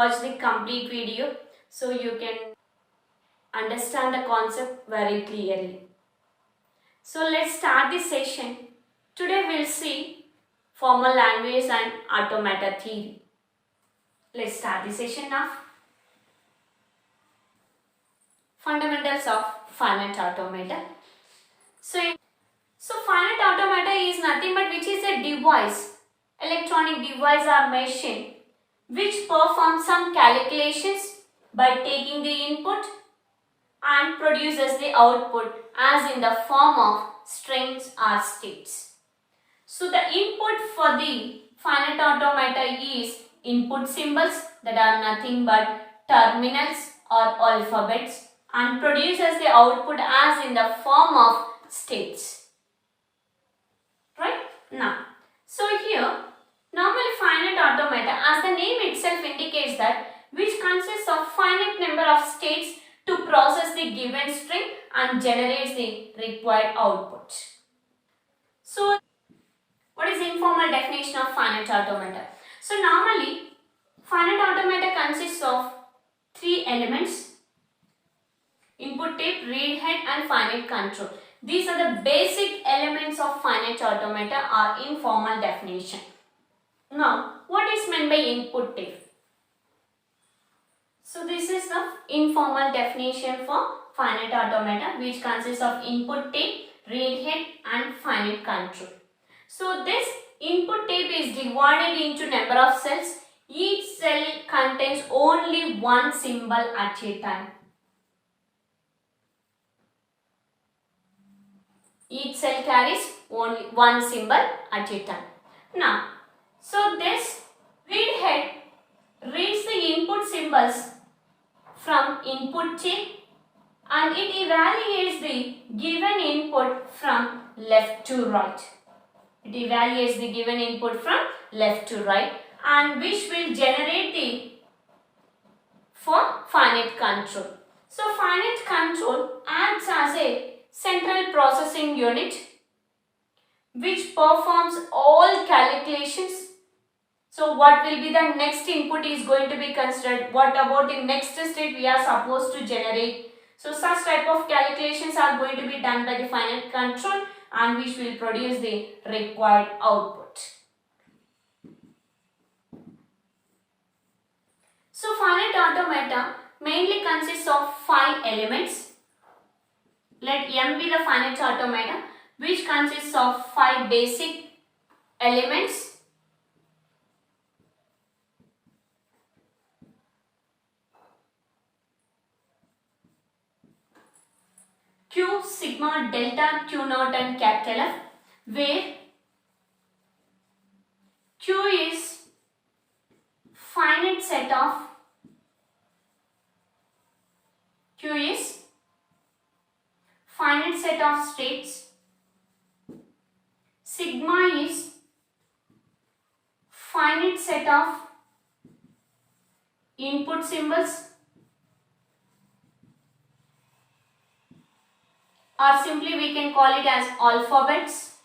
watch the complete video so you can understand the concept very clearly. So let's start this session. Today we'll see formal language and automata theory. Let's start the session now. Fundamentals of finite automata. So finite automata is nothing but which is a device, electronic device or machine which performs some calculations by taking the input and produces the output as in the form of strings or states. So the input for the finite automata is input symbols that are nothing but terminals or alphabets and produces the output as in the form of states. Right? Now, so here normally finite automata, as the name itself indicates that, which consists of finite number of states to process the given string and generates the required output. So what is the informal definition of finite automata? So normally finite automata consists of three elements: input tape, read head and finite control. These are the basic elements of finite automata or informal definition. Now, what is meant by input tape? So this is the informal definition for finite automata, which consists of input tape, read head and finite control. So this input tape is divided into number of cells. Each cell contains only one symbol at a time. Each cell carries only one symbol at a time. Now, so this read head reads the input symbols from input tape and it evaluates the given input from left to right. It evaluates the given input from left to right and which will generate the for finite control. So finite control acts as a central processing unit which performs all calculations. So what will be the next input is going to be considered. What about the next state we are supposed to generate? So such type of calculations are going to be done by the finite control and which will produce the required output. So finite automata mainly consists of 5 elements. Let M be the finite automata which consists of 5 basic elements. Q, sigma, delta, Q naught and capital F, where Q is finite set of states. Sigma is finite set of input symbols, or simply we can call it as alphabets,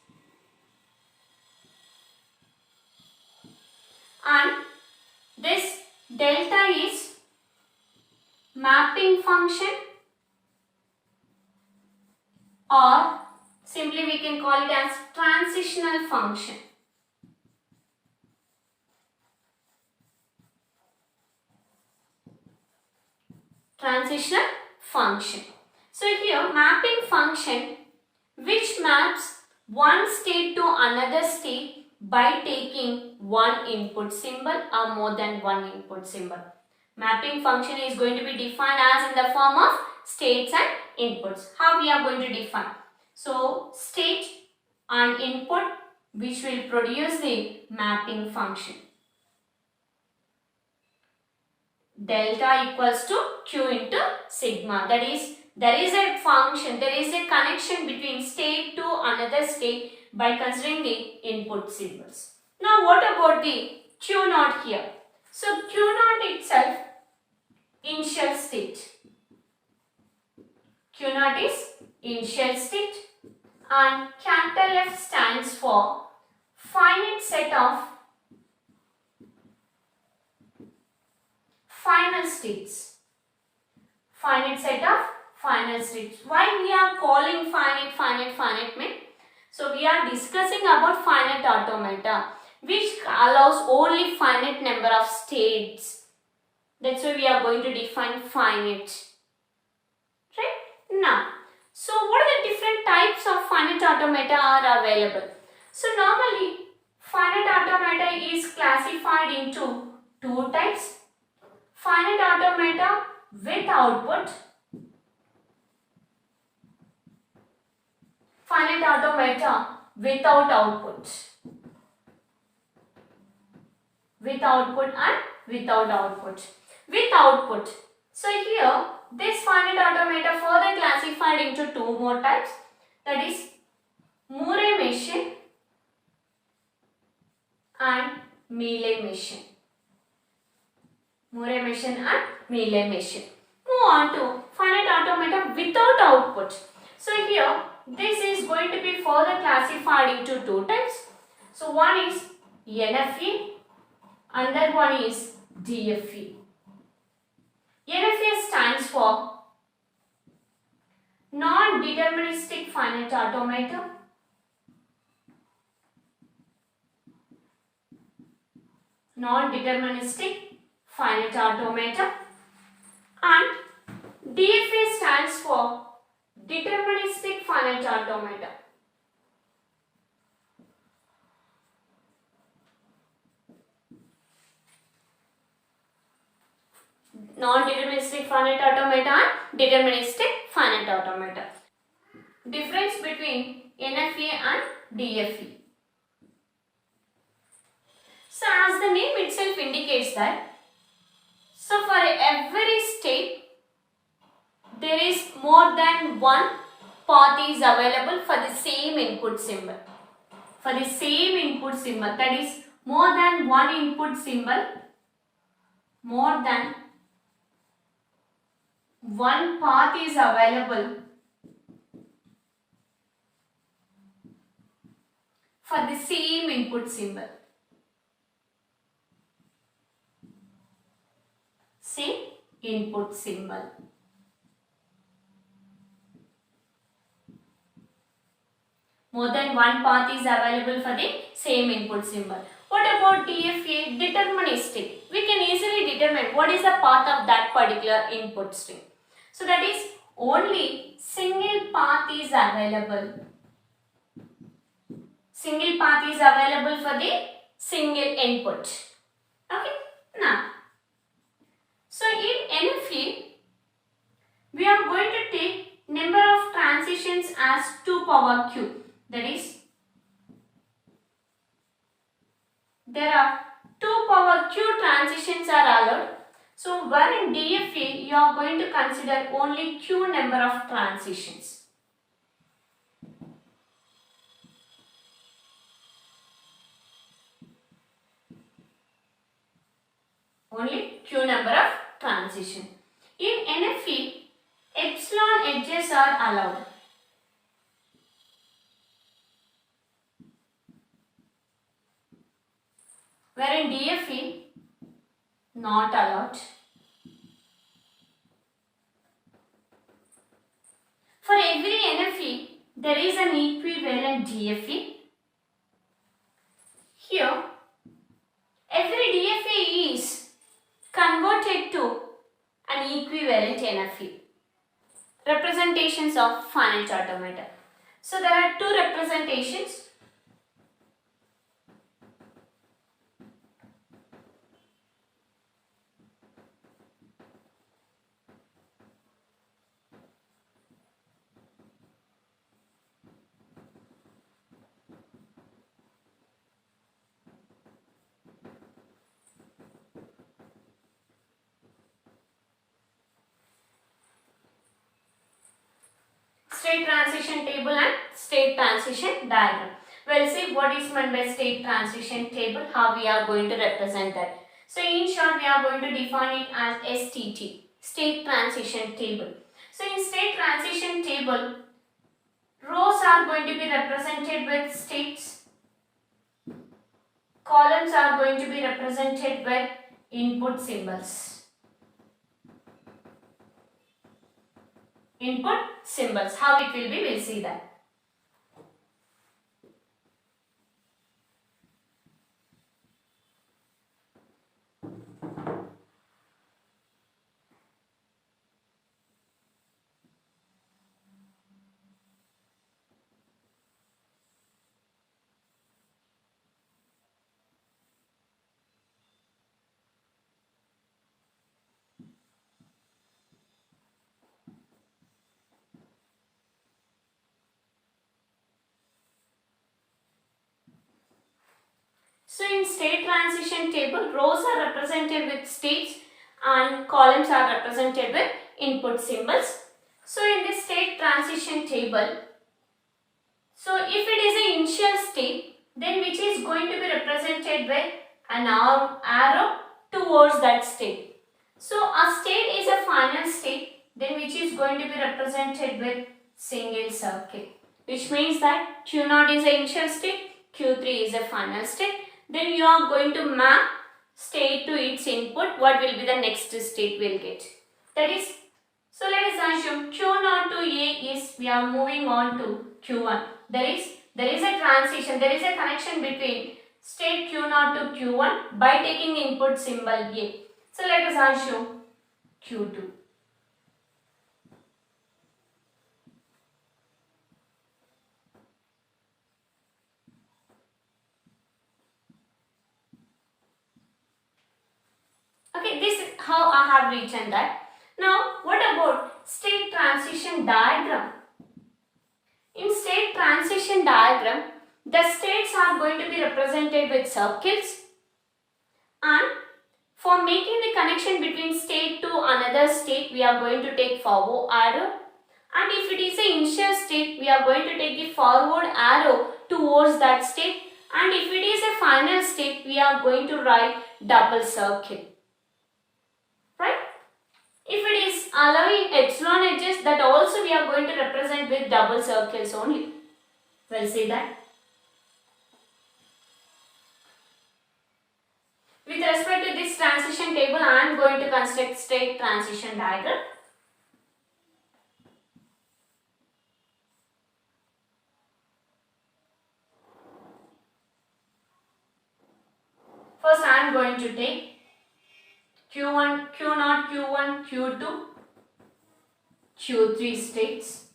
and this delta is mapping function, or simply we can call it as transitional function. Transitional function. So here mapping function which maps one state to another state by taking one input symbol or more than one input symbol. Mapping function is going to be defined as in the form of states and inputs. How we are going to define? So state and input which will produce the mapping function. Delta equals to Q into sigma. That is, there is a function, there is a connection between state to another state by considering the input symbols. Now what about the Q naught here? So Q naught itself initial state. Q naught is initial state and capital F stands for finite set of final states. Finite set of final states. Why we are calling finite mean? So we are discussing about finite automata which allows only finite number of states. That's why we are going to define finite. Right? Now, so what are the different types of finite automata are available? So normally finite automata is classified into two types. Finite automata with output, finite automata without output, with output and without output. With output. So here this finite automata further classified into two more types, that is Murray machine and Mealy machine. Murray machine and Mealy machine. Move on to finite automata without output. So here this is going to be further classified into two types. So one is NFA, another one is DFA. NFA stands for non-deterministic finite automata. Non-deterministic finite automata, and DFA stands for deterministic finite automata. Non-deterministic finite automata and deterministic finite automata. Difference between NFA and DFA. So as the name itself indicates that, so for every state there is more than one path is available for the same input symbol. For the same input symbol, that is more than one input symbol, more than one path is available for the same input symbol. Same input symbol. More than one path is available for the same input symbol. What about DFA? Deterministic. We can easily determine what is the path of that particular input string. So that is only single path is available. Single path is available for the single input. Okay. Now, so in NFA, we are going to take number of transitions as 2 power q. That is, there are 2 power q transitions are allowed. So where in DFA you are going to consider only q number of transitions. Only q number of transition. In NFA, epsilon edges are allowed. Where in DFA, not allowed. For every NFA, there is an equivalent DFA. Here, every DFA is converted to an equivalent NFA. Representations of finite automata. So there are two representations. State transition table and state transition diagram. We'll see what is meant by state transition table, how we are going to represent that. So in short, we are going to define it as STT, state transition table. So in state transition table, rows are going to be represented with states, columns are going to be represented with input symbols. input symbols. How it will be, we'll see that. So in state transition table, rows are represented with states and columns are represented with input symbols. So in this state transition table, so if it is an initial state, then which is going to be represented with an arrow towards that state. So a state is a final state, then which is going to be represented with single circle, which means that Q0 is the initial state, Q3 is a final state. Then you are going to map state to its input. What will be the next state we'll get? That is, so let us assume Q0 to A is, we are moving on to Q1. There is a transition, there is a connection between state Q0 to Q1 by taking input symbol A. So let us assume Q2. Okay, this is how I have written that. Now, what about state transition diagram? In state transition diagram, the states are going to be represented with circles, and for making the connection between state to another state, we are going to take forward arrow, and if it is an initial state, we are going to take the forward arrow towards that state, and if it is a final state, we are going to write double circle. Right? If it is allowing epsilon edges, that also we are going to represent with double circles only. We'll see that. With respect to this transition table, I am going to construct state transition diagram. First, I am going to take Q1, Q0, Q1, Q2, Q3 states.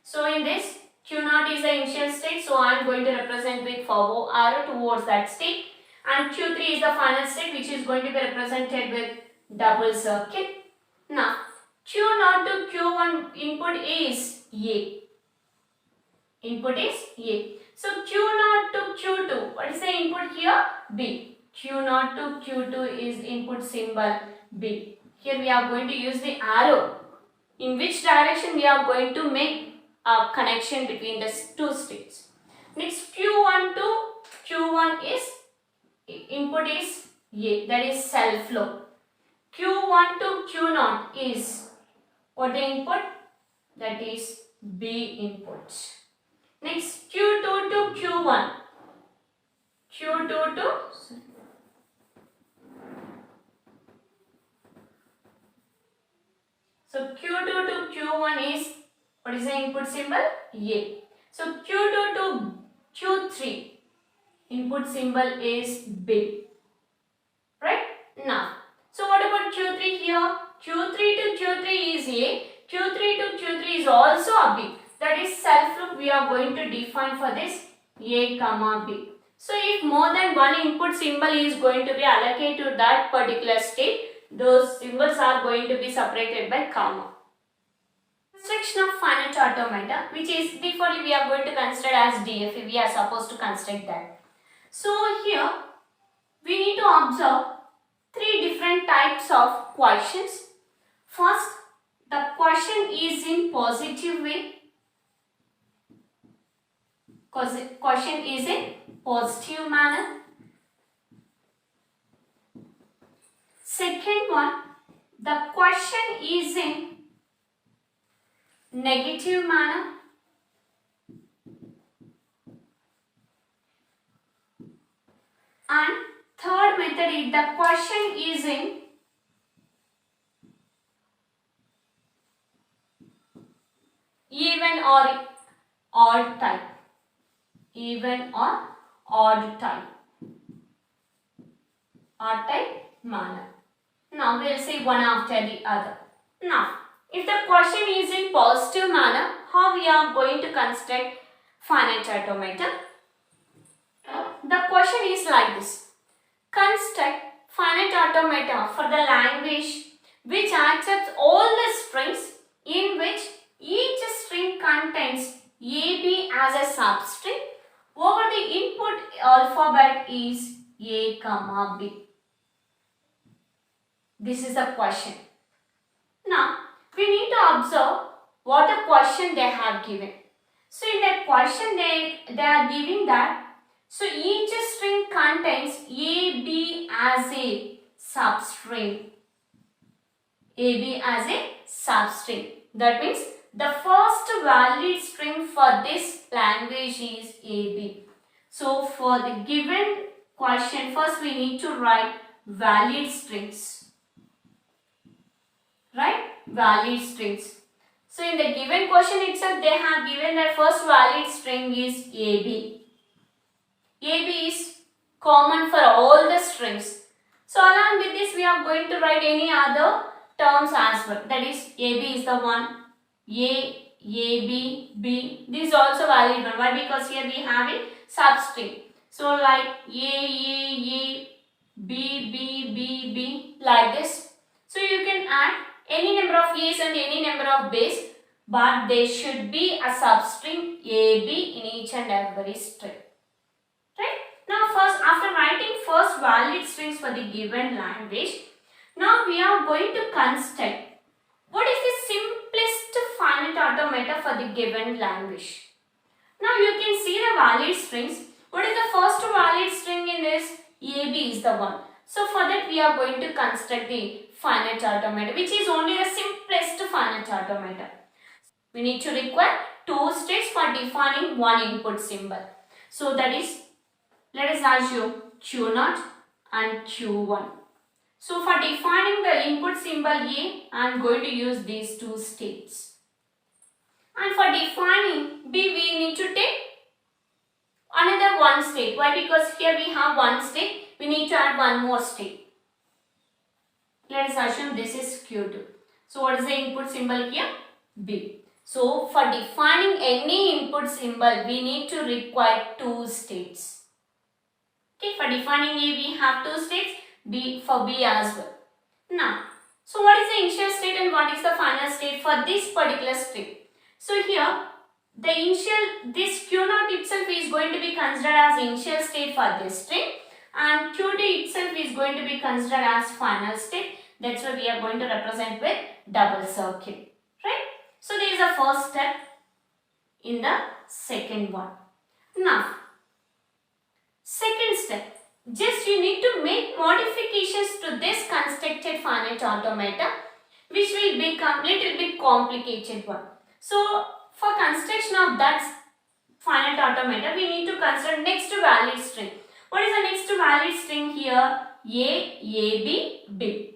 So in this, Q0 is the initial state, so I am going to represent with forward arrow towards that state, and Q3 is the final state, which is going to be represented with double circle. Now, Q0 to Q1 input is A. Input is A. So Q0 to Q2, what is the input here? B. Q0 to Q2 is input symbol B. Here we are going to use the arrow. In which direction we are going to make a connection between the two states. Next, Q1 to Q1 is input is A, that is self flow. Q1 to Q0 is what the input? That is B input. Next, Q2 to Q1. Q2 to So Q2 to Q1 is, what is the input symbol? A. So Q2 to Q3, input symbol is B. Right? Now, so what about Q3 here? Q3 to Q3 is A. Q3 to Q3 is also a B. That is self-loop we are going to define for this A comma B. So if more than one input symbol is going to be allocated to that particular state, those symbols are going to be separated by comma. Construction of finite automata, which is defaultly we are going to consider as DFA. We are supposed to construct that. So here we need to observe three different types of questions. First, the question is in positive way. Question is in positive manner. Second one, the question is in negative manner. And third method is the question is in even or odd type. Even or odd type. Odd type manner. Now we'll see one after the other. Now, if the question is in positive manner, how we are going to construct finite automata? The question is like this. Construct finite automata for the language which accepts all the strings in which each string contains AB as a substring over the input alphabet is A, B. This is the question. Now, we need to observe what the question they have given. So, in that question they are giving that, so each string contains AB as a substring. AB as a substring. That means the first valid string for this language is AB. So, for the given question, first we need to write valid strings. Right? Valid strings. So, in the given question itself, they have given that first valid string is AB. AB is common for all the strings. So, along with this, we are going to write any other terms as well. That is, AB is the one. A, B. This is also valid one. Why? Because here we have a substring. So, like A, B, like this. So, you can add any number of A's and any number of B's, but there should be a substring AB in each and every string. Right? Now first, after writing first valid strings for the given language, now we are going to construct what is the simplest finite automata for the given language. Now you can see the valid strings. What is the first valid string in this? AB is the one. So for that we are going to construct the finite automata, which is only the simplest finite automata. We need to require two states for defining one input symbol. So that is, let us assume Q0 and Q1. So for defining the input symbol A, I am going to use these two states. And for defining B, we need to take another one state. Why? Because here we have one state, we need to add one more state. Let us assume this is Q2. So what is the input symbol here? B. So for defining any input symbol, we need to require two states. Okay, for defining A, we have two states, B for B as well. Now, so what is the initial state and what is the final state for this particular string? So here, the initial, this Q0 itself is going to be considered as initial state for this string, and Q2 itself is going to be considered as final state. That's why we are going to represent with double circle. Right? So there is a first step in the second one. Now, second step, just you need to make modifications to this constructed finite automata, which will become little bit complicated one. So for construction of that finite automata, we need to consider next valid string. What is the next valid string here? A, B.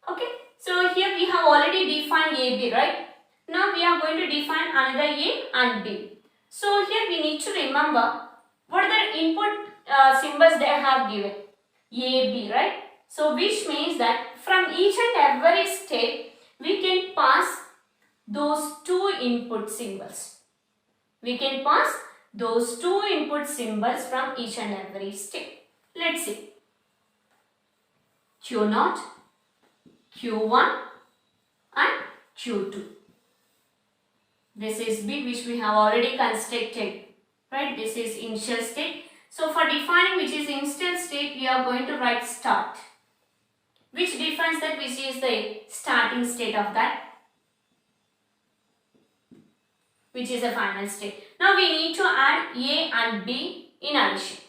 Okay, so here we have already defined AB, right? Now we are going to define another A and B. So here we need to remember what are the input symbols they have given. A, B, right? So which means that from each and every state we can pass those two input symbols. We can pass those two input symbols from each and every state. Let's see. Q0, Q1 and Q2. This is B, which we have already constructed, right? This is initial state. So for defining which is initial state, we are going to write start, which defines that which is the starting state of that, which is a final state. Now we need to add A and B in addition.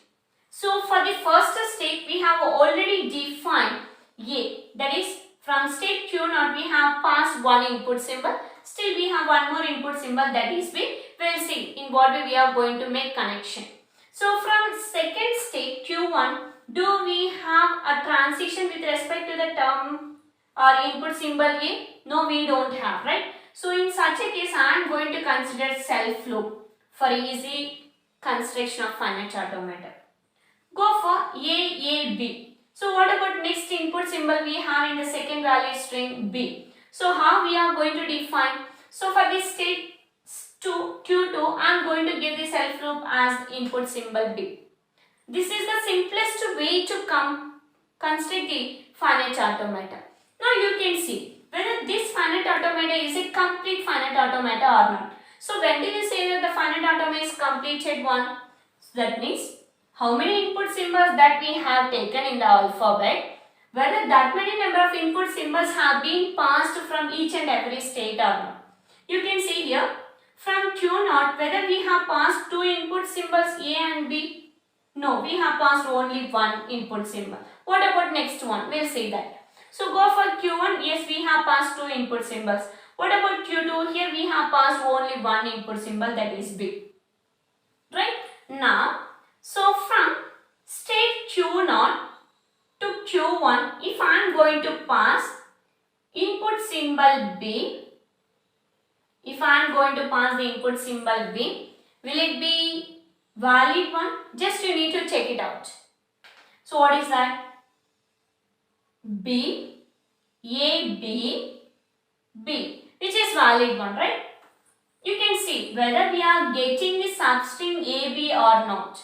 So for the first state, we have already defined A, that is from state Q0 we have passed one input symbol. Still we have one more input symbol, that is B. We will see in what way we are going to make connection. So from second state Q1, do we have a transition with respect to the term or input symbol A? No, we don't have, right? So in such a case, I am going to consider self loop for easy construction of finite automata. Go for B. So what about next input symbol we have in the second value string B? So how we are going to define? So for this state Q2, I am going to give the self loop as input symbol B. This is the simplest way to construct the finite automata. Now you can see whether this finite automata is a complete finite automata or not. So when do you say that the finite automata is completed one? That means how many input symbols that we have taken in the alphabet, whether that many number of input symbols have been passed from each and every state or not. You can see here from Q0 whether we have passed two input symbols A and B. No, we have passed only one input symbol. What about next one? We'll see that. So go for Q1, yes, we have passed two input symbols. What about Q2? Here we have passed only one input symbol, that is B. Right? Now, so from state Q0 to Q1, if I am going to pass input symbol B, if I am going to pass the input symbol B, will it be valid one? Just you need to check it out. So what is that? B, A, B, B, which is valid one, right? You can see whether we are getting the substring A, B or not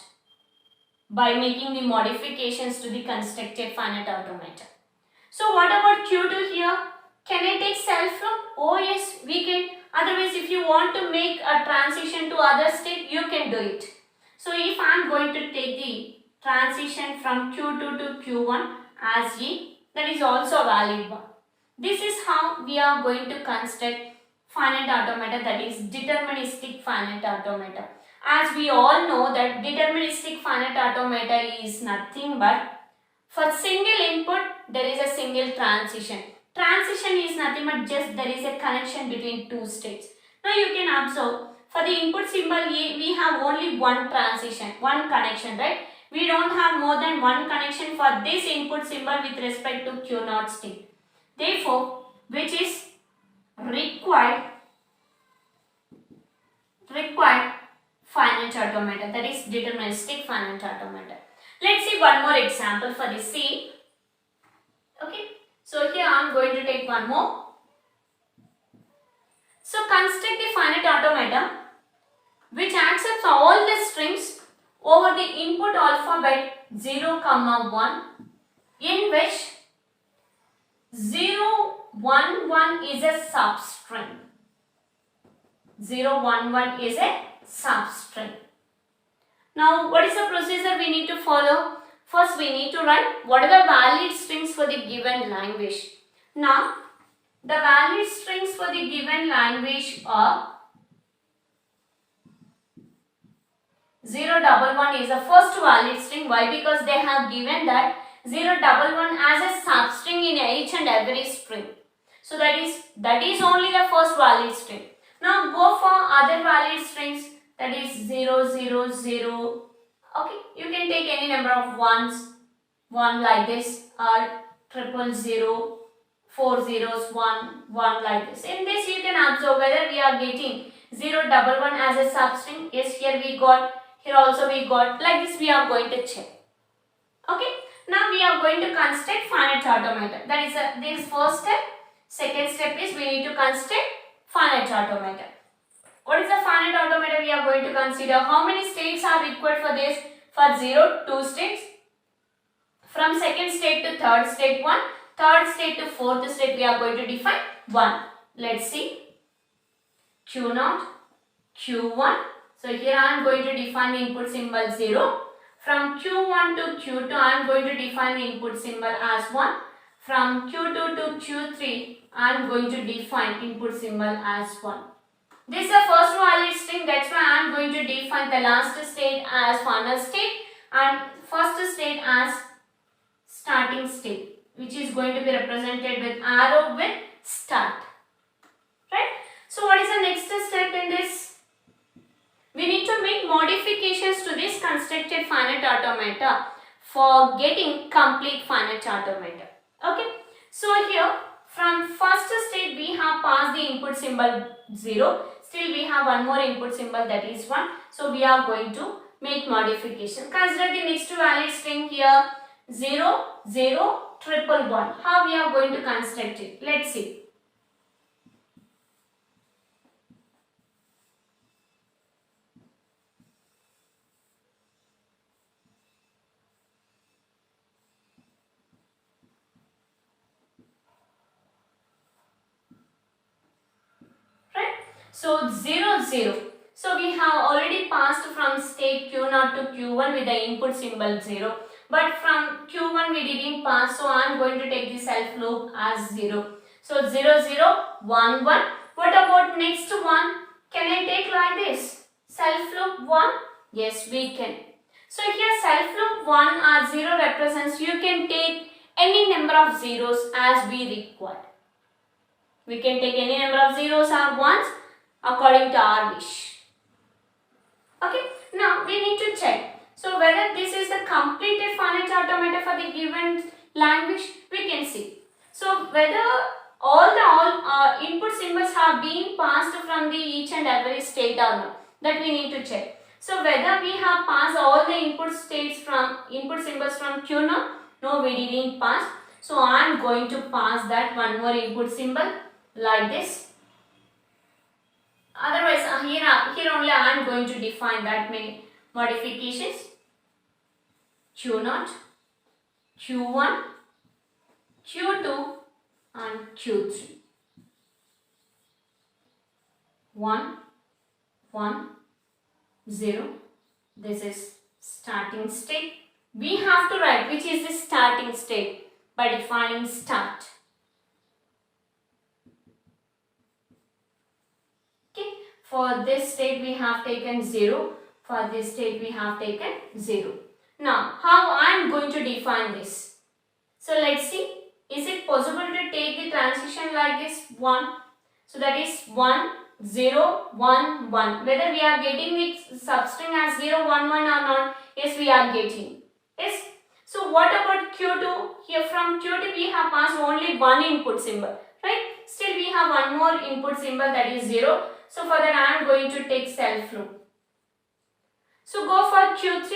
by making the modifications to the constructed finite automata. So what about Q2 here? Can I take self loop? Oh yes, we can. Otherwise, if you want to make a transition to other state, you can do it. So if I am going to take the transition from Q2 to Q1 as E, that is also a valid one. This is how we are going to construct finite automata, that is deterministic finite automata. As we all know that deterministic finite automata is nothing but for single input there is a single transition. Transition is nothing but just there is a connection between two states. Now you can observe for the input symbol A we have only one transition, one connection, right? We don't have more than one connection for this input symbol with respect to Q0 state. Therefore, which is required finite automata, that is deterministic finite automata. Let's see one more example for the C. Okay, so here I am going to take one more. So construct the finite automata which accepts all the strings over the input alphabet 0, 1 in which 0, 1, 1 is a substring. 0, 1, 1 is a substring. Now what is the procedure we need to follow? First we need to write what are the valid strings for the given language. Now the valid strings for the given language are 0, 1, 1 is the first valid string. Why? Because they have given that 0, 1, 1 as a substring in each and every string. So that is only the first valid string. Now go for other valid strings, that is 0, 0, 0. Okay, you can take any number of ones, 1 like this, or 0, 0, 4 zeros, 1, 1 like this. In this you can observe whether we are getting 0, 1, 1 as a substring. Yes, here we got, here also we got. Like this we are going to check. Okay, now we are going to construct finite automata. That is this first step. Second step is we need to construct finite automata. What is the finite automata we are going to consider? How many states are required for this? For 0, 2 states. From second state to third state 1. Third state to fourth state we are going to define 1. Let's see. Q0, Q1. So here I am going to define the input symbol 0. From Q1 to Q2 I am going to define the input symbol as 1. From Q2 to Q3 I am going to define input symbol as 1. This is the first valid string, that's why I am going to define the last state as final state and first state as starting state, which is going to be represented with arrow with start. Right? So what is the next step in this? We need to make modifications to this constructed finite automata for getting complete finite automata. Okay. So here from first state we have passed the input symbol symbol 0. Still we have one more input symbol, that is 1. So we are going to make modification. Consider the next valid string here 0, 0, 111. How we are going to construct it? Let's see. So 0, 0. So we have already passed from state Q0 to Q1 with the input symbol 0. But from Q1 we didn't pass, so I am going to take the self loop as 0. So 0, 0, 1, 1. What about next one? Can I take like this? Self loop 1? Yes, we can. So here self loop 1 or 0 represents, you can take any number of zeros as we require. We can take any number of zeros or ones according to our wish. Okay, now we need to check. So whether this is the completed finite automata for the given language, we can see. So whether all input symbols have been passed from the each and every state or not, that we need to check. So whether we have passed all the input symbols from Q0, no, we didn't pass. So I am going to pass that one more input symbol like this. Otherwise, here only I am going to define that many modifications. Q0, Q1, Q2 and Q3. 1, 1, 0. This is starting state. We have to write which is the starting state by defining start. For this state we have taken 0. For this state we have taken 0. Now, how I am going to define this? So, let's see. Is it possible to take the transition like this? 1. So, that is 1, 0, 1, 1. Whether we are getting the substring as 0, 1, 1 or not? Yes, we are getting. Yes. So, what about Q2? Here from Q2 we have passed only one input symbol. Right? Still we have one more input symbol, that is 0. So for that I am going to take self loop. So go for Q3.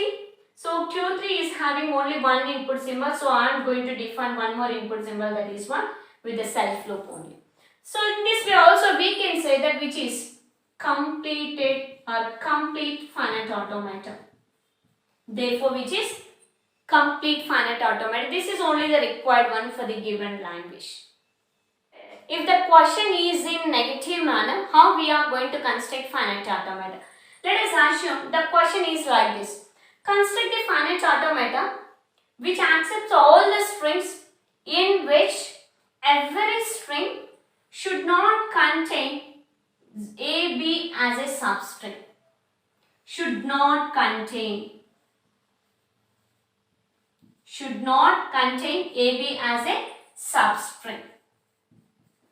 So Q3 is having only one input symbol. So I am going to define one more input symbol, that is 1 with the self loop only. So in this way also we can say that which is completed or complete finite automata. Therefore which is complete finite automata. This is only the required one for the given language. If the question is in negative manner, how we are going to construct finite automata? Let us assume the question is like this. Construct the finite automata which accepts all the strings in which every string should not contain A, B as a substring. Should not contain A, B as a substring.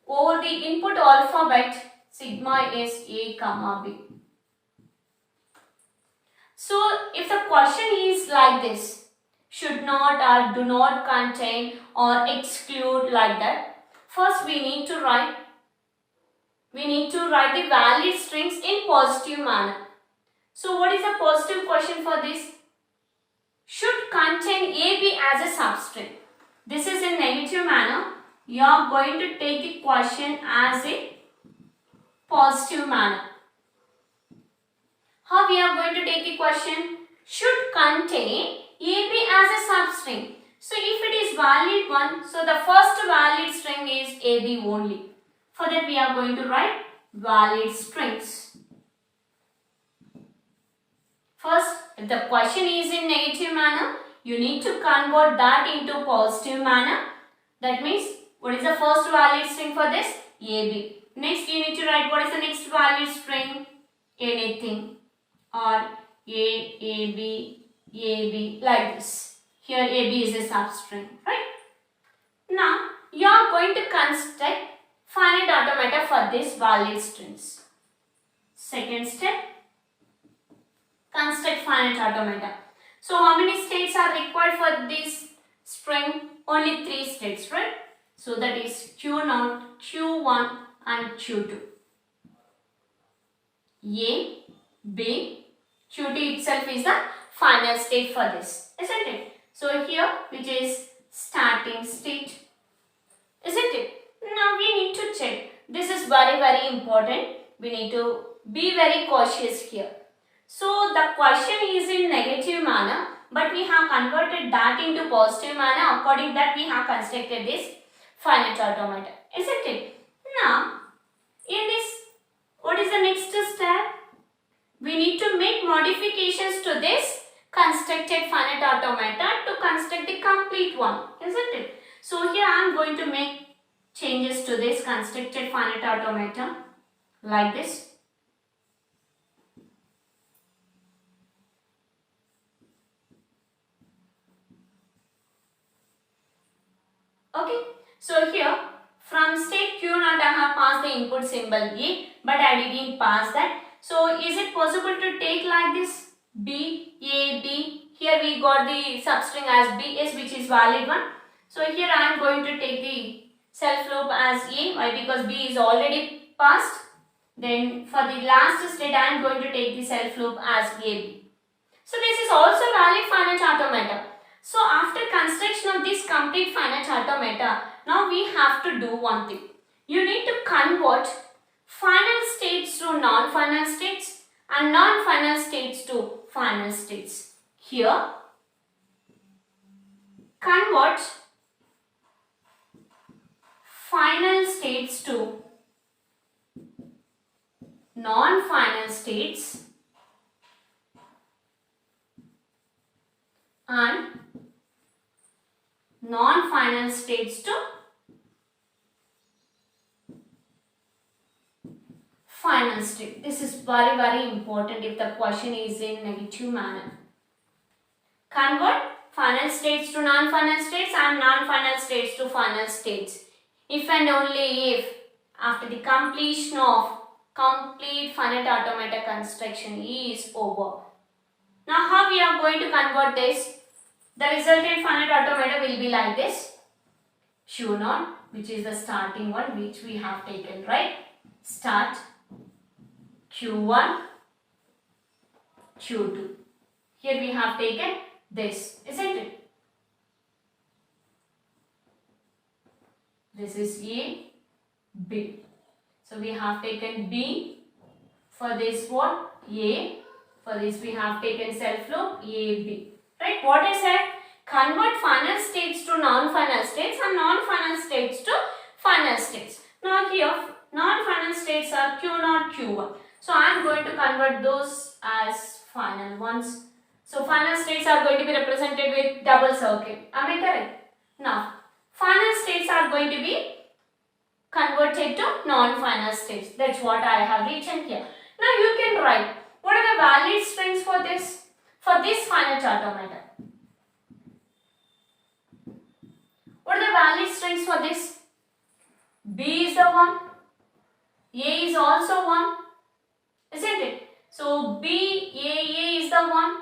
Over the input alphabet, sigma is A, comma B. So, if the question is like this, should not or do not contain or exclude like that, first we need to write the valid strings in positive manner. So, what is the positive question for this? Should contain A, B as a substring. This is in negative manner. You are going to take the question as a positive manner. How we are going to take the question? Should contain A, B as a substring. So if it is valid one, so the first valid string is A, B only. For that we are going to write valid strings. First, if the question is in negative manner, you need to convert that into positive manner. That means, what is the first valid string for this? AB. Next, you need to write what is the next valid string? Anything. Or AB, like this. Here AB is a substring, right? Now, you are going to construct finite automata for this valid strings. Second step, construct finite automata. So, how many states are required for this string? Only 3 states, right? So, that is Q0, Q1 and Q2. A, B, Qt itself is the final state for this, isn't it? So here, which is starting state, isn't it? Now we need to check. This is very important. We need to be very cautious here. So the question is in negative manner, but we have converted that into positive manner. According that, we have constructed this finite automata, isn't it? Now, in this, what is the next step? We need to make modifications to this constructed finite automata to construct the complete one, isn't it? So here I am going to make changes to this constructed finite automata like this. Okay, so here from state Q0 I have passed the input symbol A, but I didn't pass that. So is it possible to take like this B, A, B? Here we got the substring as B is, which is valid one. So here I am going to take the self loop as A. Why? Because B is already passed. Then for the last state I am going to take the self loop as AB. So this is also valid finite automata. So after construction of this complete finite automata, now we have to do one thing. You need to convert final states to non-final states and non-final states to final states. Here, convert final states to non-final states and non-final states to final state. This is very important if the question is in negative manner. Convert final states to non-final states and non-final states to final states. If and only if after the completion of complete finite automata construction is over. Now how we are going to convert this? The resultant finite automata will be like this. Q0, which is the starting one which we have taken, right? Start Q1, Q2. Here we have taken this, isn't it? This is A, B. So we have taken B. For this what? A. For this we have taken self loop A, B. Right? What I said? Convert final states to non-final states and non-final states to final states. Now here non-final states are Q0, Q1. So I am going to convert those as final ones. So final states are going to be represented with double circle. Am I correct? Now final states are going to be converted to non-final states. That's what I have written here. Now you can write what are the valid strings for this? For this finite automata. What are the valid strings for this? B is the one. A is also one. Isn't it? So B, A is the one.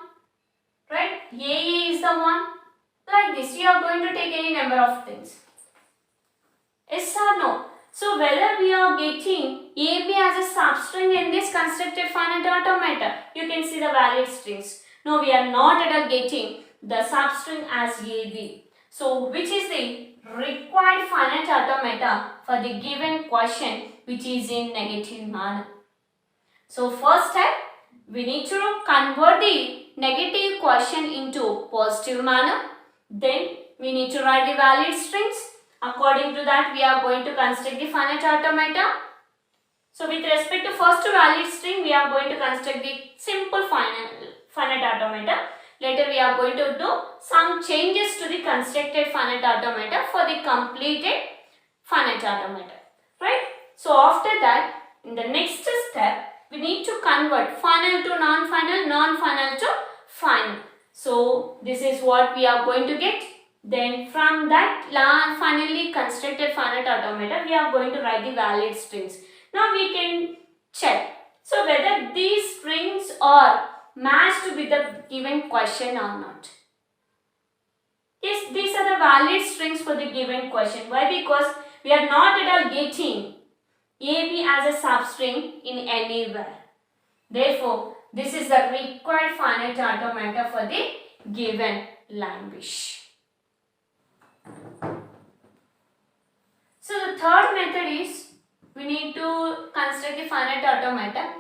Right? A is the one. Like this. You are going to take any number of things. Yes or no? So whether we are getting AB as a substring in this constructed finite automata, you can see the valid strings. No, we are not at all getting the substring as AB. So which is the required finite automata for the given question which is in negative manner. So first step, we need to convert the negative question into positive manner. Then we need to write the valid strings. According to that, we are going to construct the finite automata. So with respect to first valid string, we are going to construct the simple finite automata. Later we are going to do some changes to the constructed finite automata for the completed finite automata. Right? So after that, in the next step, we need to convert final to non-final, non-final to final. So this is what we are going to get. Then from that finally constructed finite automata, we are going to write the valid strings. Now we can check. So whether these strings are matched with the given question or not. Yes, these are the valid strings for the given question. Why? Because we are not at all getting AB as a substring in anywhere. Therefore, this is the required finite automata for the given language. So the third method is we need to construct the finite automata.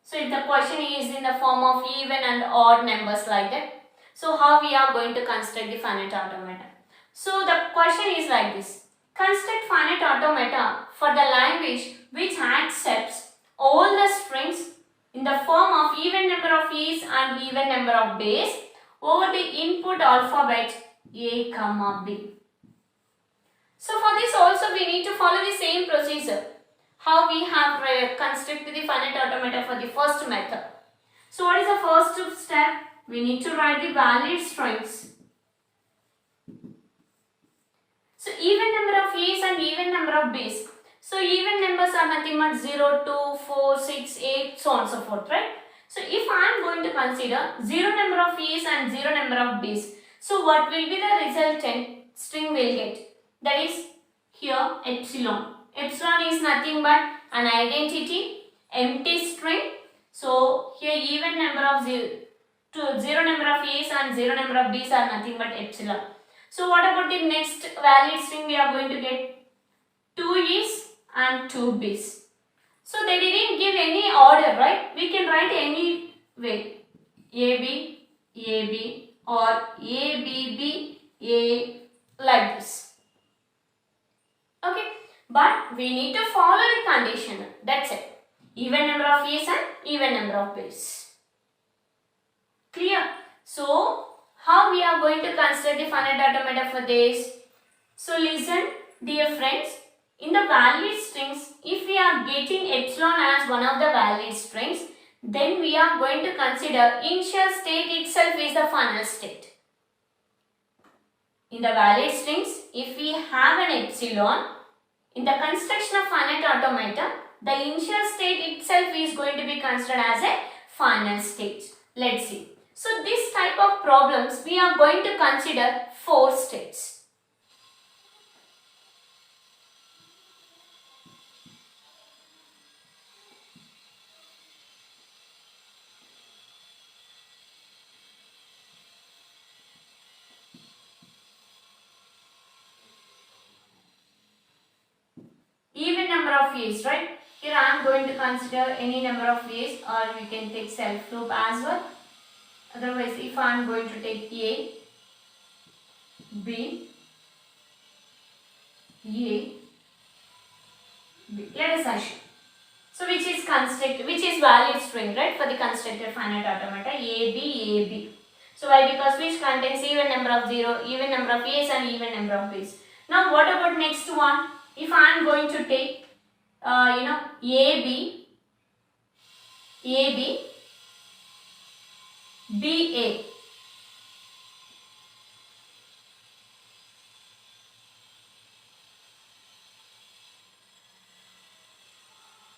So if the question is in the form of even and odd numbers like that, so how we are going to construct the finite automata? So the question is like this. Construct finite automata for the language which accepts all the strings in the form of even number of E's and even number of B's over the input alphabet A, B. So for this also we need to follow the same procedure. How we have constructed the finite automata for the first method. So what is the first step? We need to write the valid strings. So even number of A's and even number of B's. So even numbers are nothing but 0, 2, 4, 6, 8, so on and so forth, right? So if I am going to consider 0 number of A's and 0 number of B's, so what will be the resultant string we'll get? That is here epsilon. Epsilon is nothing but an identity, empty string. So here even number of 0 number of A's and 0 number of B's are nothing but epsilon. So what about the next valid string we are going to get? 2 E's and 2 B's. So they didn't give any order, right? We can write any way. AB or ABB, A like this. Okay. But we need to follow the condition. That's it. Even number of A's and even number of B's. Clear? So how we are going to construct the finite automata for this? So listen, dear friends. In the valid strings, if we are getting epsilon as one of the valid strings, then we are going to consider initial state itself is the final state. In the valid strings, if we have an epsilon, in the construction of finite automata, the initial state itself is going to be considered as a final state. Let's see. So this type of problems, we are going to consider 4 states. Even number of A's, right? Here I am going to consider any number of A's, or we can take self loop as well. Otherwise, if I am going to take A, B, A, B. Let us assume. So which is valid string, right? For the constructed finite automata, A, B. So why? Because which contains even number of 0, even number of A's and even number of B's. Now what about next one? If I am going to take, AB, BA.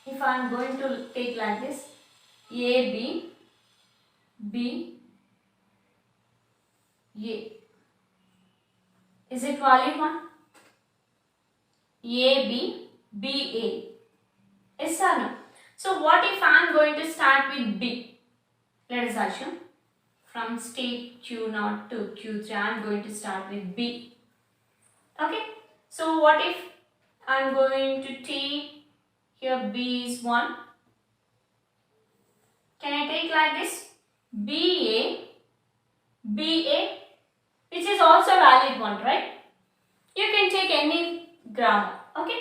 If I am going to take like this, AB, B, A. Is it valid one? A, B, A. Yes or no? So what if I am going to start with B? Let us assume from state Q0 to Q3 I am going to start with B. Okay. So what if I am going to take here B is 1. Can I take like this? BA, which is also valid one, right? You can take any grammar. Okay.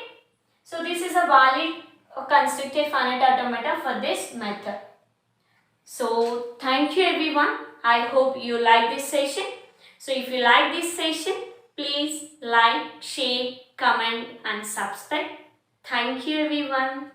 So this is a valid constructed finite automata for this method. So thank you everyone. I hope you like this session. So if you like this session, please like, share, comment and subscribe. Thank you everyone.